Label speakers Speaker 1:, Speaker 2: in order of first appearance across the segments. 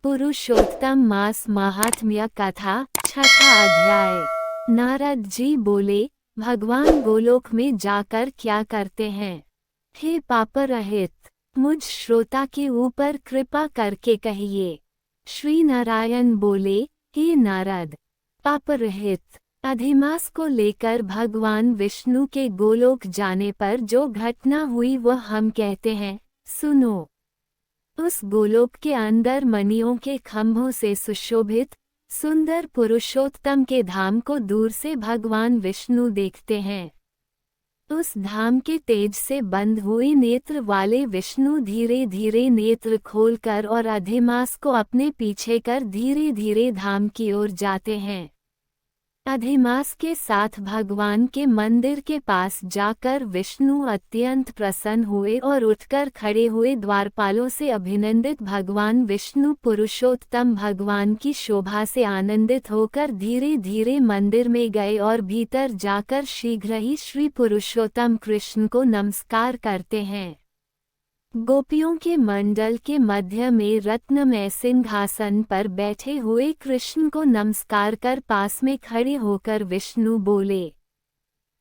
Speaker 1: पुरुषोत्तम मास महात्म्य कथा छठा अध्याय। नारद जी बोले, भगवान गोलोक में जाकर क्या करते हैं? हे पाप रहित, मुझ श्रोता के ऊपर कृपा करके कहिए। श्री नारायण बोले, हे नारद, पाप रहित, अधिमास को लेकर भगवान विष्णु के गोलोक जाने पर जो घटना हुई वह हम कहते हैं, सुनो। उस गोलोक के अंदर मणियों के खंभों से सुशोभित सुंदर पुरुषोत्तम के धाम को दूर से भगवान विष्णु देखते हैं। उस धाम के तेज से बंद हुए नेत्र वाले विष्णु धीरे धीरे नेत्र खोलकर और अधिमास को अपने पीछे कर धीरे धीरे धाम की ओर जाते हैं। अधिमास के साथ भगवान के मंदिर के पास जाकर विष्णु अत्यंत प्रसन्न हुए और उठकर खड़े हुए द्वारपालों से अभिनंदित भगवान विष्णु पुरुषोत्तम भगवान की शोभा से आनंदित होकर धीरे धीरे मंदिर में गए और भीतर जाकर शीघ्र ही श्री पुरुषोत्तम कृष्ण को नमस्कार करते हैं। गोपियों के मंडल के मध्य में रत्नमय सिंहासन पर बैठे हुए कृष्ण को नमस्कार कर पास में खड़े होकर विष्णु बोले।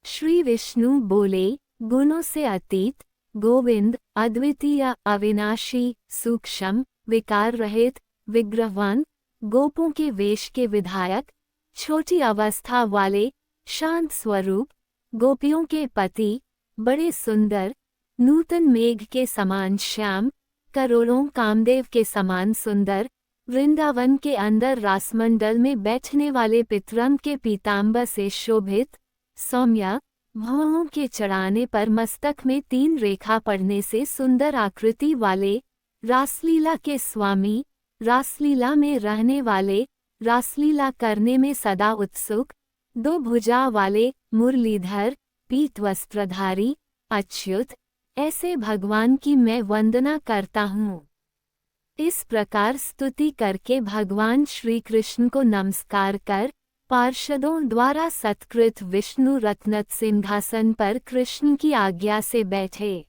Speaker 1: श्री विष्णु बोले, गुणों से अतीत, गोविंद, अद्वितीय, अविनाशी, सूक्ष्म, विकार रहित, विग्रहवान, गोपों के वेश के विधायक, छोटी अवस्था वाले, शांत स्वरूप, गोपियों के पति, बड़े सुंदर, नूतन मेघ के समान श्याम, करोड़ों कामदेव के समान सुंदर, वृंदावन के अंदर रासमंडल में बैठने वाले पितरम के पीताम्बर से शोभित, सौम्य, भौहों के चढ़ाने पर मस्तक में 3 रेखा पड़ने से सुंदर आकृति वाले, रासलीला के स्वामी, रासलीला में रहने वाले, रासलीला करने में सदा उत्सुक, 2 भुजा वाले, मुरलीधर, पीत वस्त्रधारी, अच्युत, ऐसे भगवान की मैं वंदना करता हूँ। इस प्रकार स्तुति करके भगवान श्री कृष्ण को नमस्कार कर पार्षदों द्वारा सत्कृत विष्णु रत्नत सिंहासन पर कृष्ण की आज्ञा से बैठे।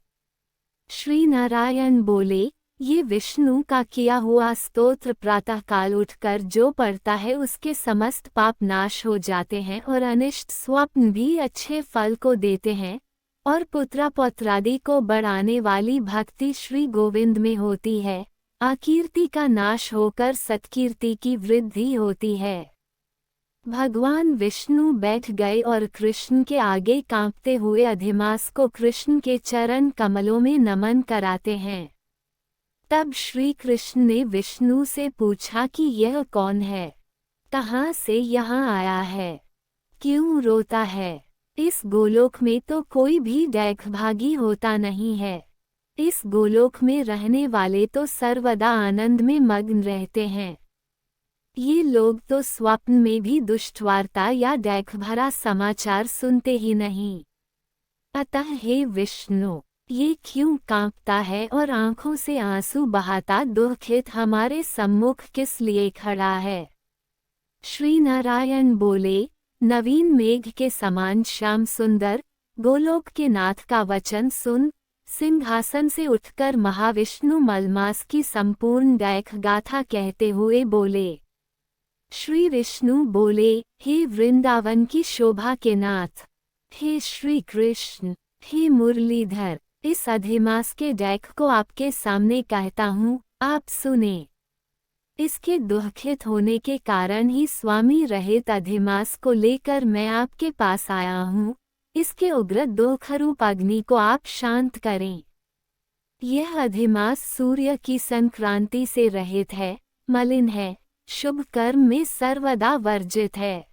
Speaker 1: श्री नारायण बोले, ये विष्णु का किया हुआ स्तोत्र प्रातःकाल उठकर जो पढ़ता है उसके समस्त पाप नाश हो जाते हैं और अनिष्ट स्वप्न भी अच्छे फल को देते हैं, और पुत्रा पौत्रादि को बढ़ाने वाली भक्ति श्री गोविंद में होती है। अकीर्ति का नाश होकर सत्कीर्ति की वृद्धि होती है। भगवान विष्णु बैठ गए और कृष्ण के आगे कांपते हुए अधिमास को कृष्ण के चरण कमलों में नमन कराते हैं। तब श्री कृष्ण ने विष्णु से पूछा कि यह कौन है, कहाँ से यहाँ आया है, क्यों रोता है? इस गोलोक में तो कोई भी दैखभागी होता नहीं है। इस गोलोक में रहने वाले तो सर्वदा आनंद में मग्न रहते हैं। ये लोग तो स्वप्न में भी दुष्टवार्ता या दैखभरा समाचार सुनते ही नहीं। अतः हे विष्णु, ये क्यों कांपता है और आंखों से आंसू बहाता दुखित हमारे सम्मुख किस लिए खड़ा है? श्री नारायण बोले, नवीन मेघ के समान श्याम सुंदर, गोलोक के नाथ का वचन सुन। सिंहासन से उठकर महाविष्णु मलमास की संपूर्ण दैख गाथा कहते हुए बोले। श्री विष्णु बोले, हे वृंदावन की शोभा के नाथ, हे श्री कृष्ण, हे मुरलीधर, इस अधिमास के दैख को आपके सामने कहता हूँ, आप सुने। इसके दुखित होने के कारण ही स्वामी रहित अधिमास को लेकर मैं आपके पास आया हूँ। इसके उग्र दुखरूप अग्नि को आप शांत करें। यह अधिमास सूर्य की संक्रांति से रहित है, मलिन है, शुभ कर्म में सर्वदा वर्जित है।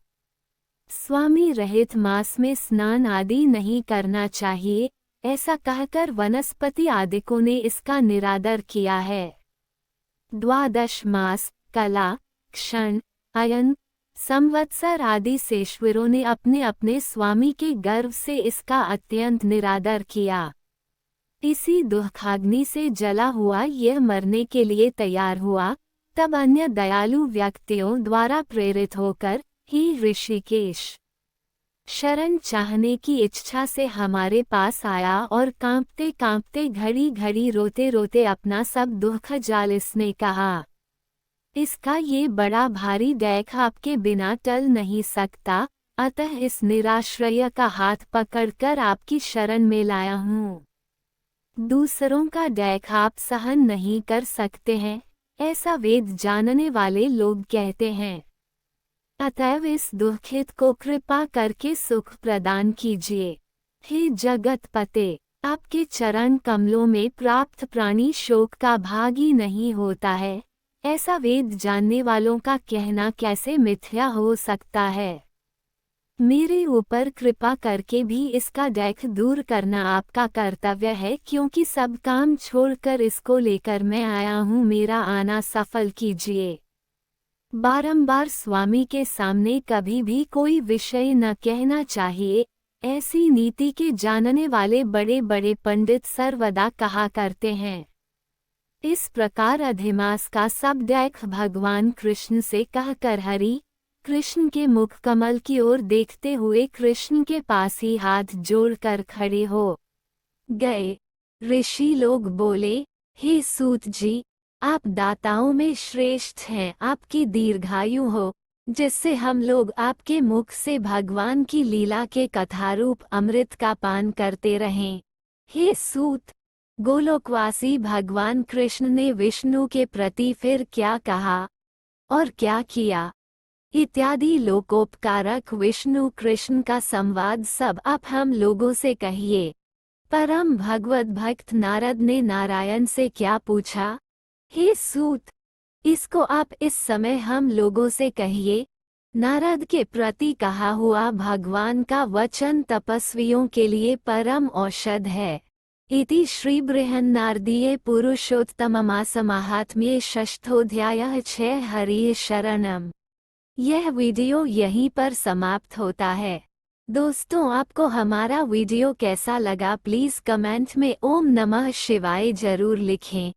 Speaker 1: स्वामी रहित मास में स्नान आदि नहीं करना चाहिए, ऐसा कहकर वनस्पति आदिकों ने इसका निरादर किया है। 12 मास, कला, क्षण, अयन, संवत्सर आदि सेश्वरों ने अपने अपने स्वामी के गर्व से इसका अत्यंत निरादर किया। इसी दुखाग्नि से जला हुआ यह मरने के लिए तैयार हुआ। तब अन्य दयालु व्यक्तियों द्वारा प्रेरित होकर ही ऋषिकेश शरण चाहने की इच्छा से हमारे पास आया और कांपते कांपते घड़ी घड़ी रोते रोते अपना सब दुख जाल इसने कहा। इसका ये बड़ा भारी डेक आपके बिना टल नहीं सकता, अतः इस निराश्रय का हाथ पकड़कर आपकी शरण में लाया हूँ। दूसरों का डेक आप सहन नहीं कर सकते हैं, ऐसा वेद जानने वाले लोग कहते हैं। अतएव इस दुखित को कृपा करके सुख प्रदान कीजिए। हे जगतपते, आपके चरण कमलों में प्राप्त प्राणी शोक का भागी नहीं होता है, ऐसा वेद जानने वालों का कहना कैसे मिथ्या हो सकता है। मेरे ऊपर कृपा करके भी इसका डेक दूर करना आपका कर्तव्य है, क्योंकि सब काम छोड़कर इसको लेकर मैं आया हूँ, मेरा आना सफल कीजिए। बारंबार स्वामी के सामने कभी भी कोई विषय न कहना चाहिए, ऐसी नीति के जानने वाले बड़े बड़े पंडित सर्वदा कहा करते हैं। इस प्रकार अधिमास का सब डेक भगवान कृष्ण से कहकर हरि कृष्ण के मुख कमल की ओर देखते हुए कृष्ण के पास ही हाथ जोड़कर खड़े हो गए। ऋषि लोग बोले, हे सूत जी, आप दाताओं में श्रेष्ठ हैं, आपकी दीर्घायु हो, जिससे हम लोग आपके मुख से भगवान की लीला के कथारूप अमृत का पान करते रहें। हे सूत, गोलोकवासी भगवान कृष्ण ने विष्णु के प्रति फिर क्या कहा और क्या किया इत्यादि लोकोपकारक विष्णु कृष्ण का संवाद सब आप हम लोगों से कहिए। परम भगवत भक्त नारद ने नारायण से क्या पूछा? हे सूत, इसको आप इस समय हम लोगों से कहिए। नारद के प्रति कहा हुआ भगवान का वचन तपस्वियों के लिए परम औषध है। इति श्री बृहन्नारदीय पुरुषोत्तममास महात्म्ये षष्ठोऽध्यायः 6 हरि शरणम। यह वीडियो यहीं पर समाप्त होता है। दोस्तों, आपको हमारा वीडियो कैसा लगा प्लीज कमेंट में ओम नमः शिवाय जरूर लिखें।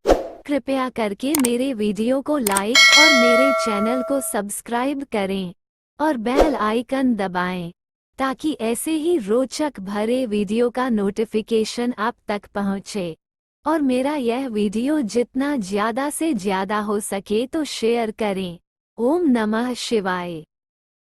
Speaker 1: कृपया करके मेरे वीडियो को लाइक और मेरे चैनल को सब्सक्राइब करें और बेल आइकन दबाएं, ताकि ऐसे ही रोचक भरे वीडियो का नोटिफिकेशन आप तक पहुंचे। और मेरा यह वीडियो जितना ज़्यादा से ज़्यादा हो सके तो शेयर करें। ओम नमः शिवाय।